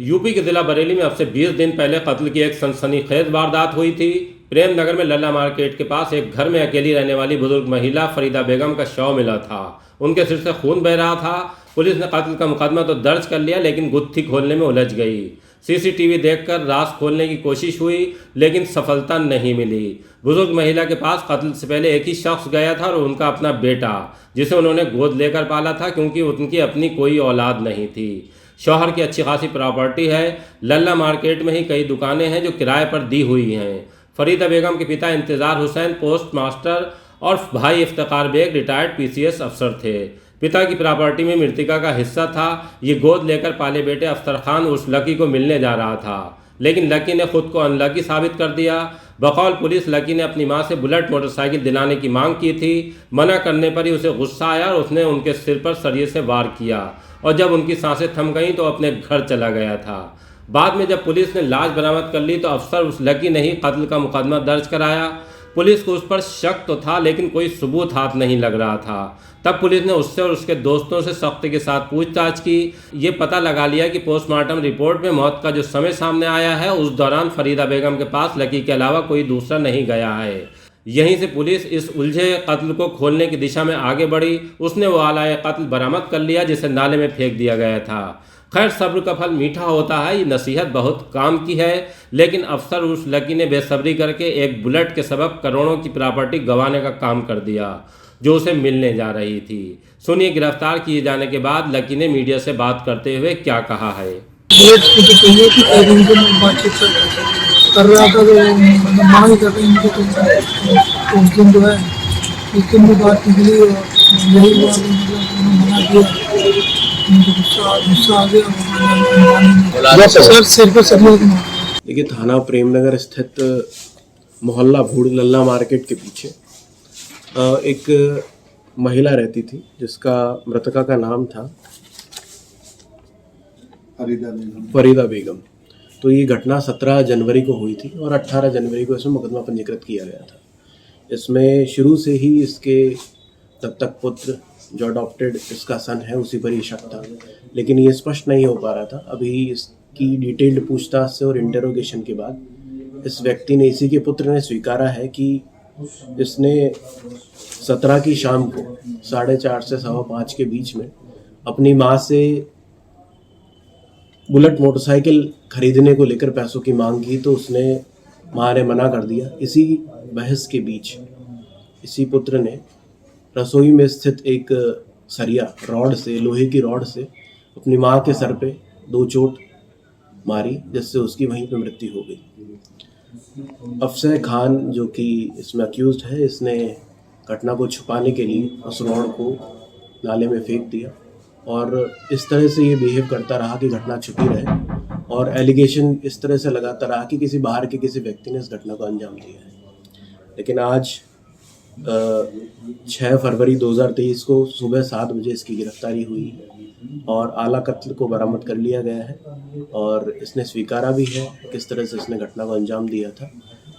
UP के जिला बरेली में अब से 20 दिन पहले कत्ल की एक सनसनीखेज वारदात हुई थी। प्रेम नगर में लल्ला मार्केट के पास एक घर में अकेली रहने वाली बुजुर्ग महिला फरीदा बेगम का शव मिला था। उनके सिर से खून बह रहा था। पुलिस ने कत्ल का मुकदमा तो दर्ज कर लिया, लेकिन गुत्थी खोलने में उलझ गई। सीसीटीवी देखकर राज खोलने की कोशिश हुई, लेकिन सफलता नहीं मिली। बुजुर्ग महिला के पास कत्ल से पहले एक ही शख्स गया था और उनका अपना बेटा, जिसे उन्होंने गोद लेकर पाला था, क्योंकि उनकी अपनी कोई औलाद नहीं थी। शौहर की अच्छी खासी प्रॉपर्टी है। लल्ला मार्केट में ही कई दुकानें हैं जो किराए पर दी हुई हैं। फरीदा बेगम के पिता इंतज़ार हुसैन पोस्ट मास्टर और भाई इफ्तिकार बेग रिटायर्ड पीसीएस अफसर थे। पिता की प्रॉपर्टी में मृतिका का हिस्सा था। ये गोद लेकर पाले बेटे अफसर खान उस लकी को मिलने जा रहा था, लेकिन लकी ने खुद को अनलकी साबित कर दिया। बकौल पुलिस, लकी ने अपनी मां से बुलेट मोटरसाइकिल दिलाने की मांग की थी। मना करने पर ही उसे गुस्सा आया और उसने उनके सिर पर सरिये से वार किया, और जब उनकी सांसें थम गईं तो अपने घर चला गया था। बाद में जब पुलिस ने लाश बरामद कर ली तो अफसर उस लकी ने ही कत्ल का मुकदमा दर्ज कराया। पुलिस को उस पर शक तो था, लेकिन कोई सबूत हाथ नहीं लग रहा था। तब पुलिस ने उससे और उसके दोस्तों से सख्ती के साथ पूछताछ की। ये पता लगा लिया कि पोस्टमार्टम रिपोर्ट में मौत का जो समय सामने आया है, उस दौरान फरीदा बेगम के पास लकी के अलावा कोई दूसरा नहीं गया है। यहीं से पुलिस इस उलझे कत्ल को खोलने की दिशा में आगे बढ़ी। उसने वो आला कत्ल बरामद कर लिया जिसे नाले में फेंक दिया गया था। खैर, सब्र का फल मीठा होता है। ये नसीहत बहुत काम की है, लेकिन अफसर उस लकी ने बेसब्री करके एक बुलेट के सबब करोड़ों की प्रॉपर्टी गंवाने का काम कर दिया, जो उसे मिलने जा रही थी। सुनिए, गिरफ्तार किए जाने के बाद लकी ने मीडिया से बात करते हुए क्या कहा है। बुलेट की तो चाहिए कि एक दिन को मैं बातचीत कर रहा था, तो मतलब मांग कर रही मुझे, तो उस दिन जो है उस दिन भी बात निकली और यही हुआ कि मतलब मना किया। मुझे गुस्सा आ गया। सर सिर पे सरिया के मारा। देखिए, थाना प्रेमनगर स्थित मोहल्ला भूड़ लल्ला मार्केट के पीछे एक महिला रहती थी, जिसका मृतका का नाम था फरीदा बेगम। तो ये घटना 17 जनवरी को हुई थी और 18 जनवरी को इसमें मुकदमा पंजीकृत किया गया था। इसमें शुरू से ही इसके दत्तक पुत्र जो अडॉप्टेड इसका सन है, उसी पर ही शक था, लेकिन ये स्पष्ट नहीं हो पा रहा था। अभी इसकी डिटेल्ड पूछताछ से और इंटेरोगेशन के बाद इस व्यक्ति ने, इसी के पुत्र ने स्वीकारा है कि इसने 17 की शाम को 4:30 से 5:15 के बीच में अपनी माँ से बुलेट मोटरसाइकिल खरीदने को लेकर पैसों की मांग की, तो उसने माँ ने मना कर दिया। इसी बहस के बीच इसी पुत्र ने रसोई में स्थित एक सरिया रॉड से, लोहे की रॉड से अपनी माँ के सर पे 2 चोट मारी, जिससे उसकी वहीं पे मृत्यु हो गई। अफसर खान जो कि इसमें अक्यूज्ड है, इसने घटना को छुपाने के लिए उस रॉड को नाले में फेंक दिया और इस तरह से ये बिहेव करता रहा कि घटना छुपी रहे, और एलिगेशन इस तरह से लगाता रहा कि किसी बाहर के किसी व्यक्ति ने इस घटना को अंजाम दिया है। लेकिन आज 6 फरवरी 2023 को सुबह 7 बजे इसकी गिरफ्तारी हुई और आला कत्ल को बरामद कर लिया गया है, और इसने स्वीकारा भी है किस तरह से इसने घटना को अंजाम दिया था,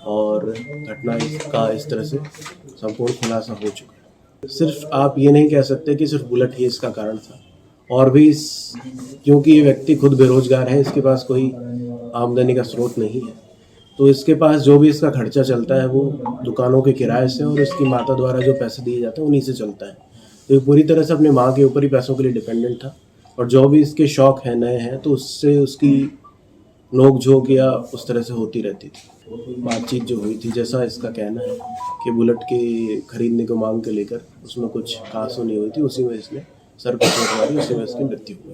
और घटना का इस तरह से संपूर्ण खुलासा हो चुका है। सिर्फ आप ये नहीं कह सकते कि सिर्फ बुलेट ही इसका कारण था, और भी क्योंकि ये व्यक्ति खुद बेरोजगार है, इसके पास कोई आमदनी का स्रोत नहीं है, तो इसके पास जो भी इसका खर्चा चलता है वो दुकानों के किराए से और इसकी माता द्वारा जो पैसे दिए जाते हैं उन्हीं से चलता है। तो ये पूरी तरह से अपने माँ के ऊपर ही पैसों के लिए डिपेंडेंट था, और जो भी इसके शौक हैं नए हैं, तो उससे उसकी नोक झोंक या उस तरह से होती रहती थी। बातचीत जो हुई थी, जैसा इसका कहना है कि बुलेट के खरीदने को मांग के लेकर उसमें कुछ खास नहीं हुई थी, उसी में इसने सर पर चोट मारी, उसी में इसकी मृत्यु हुई।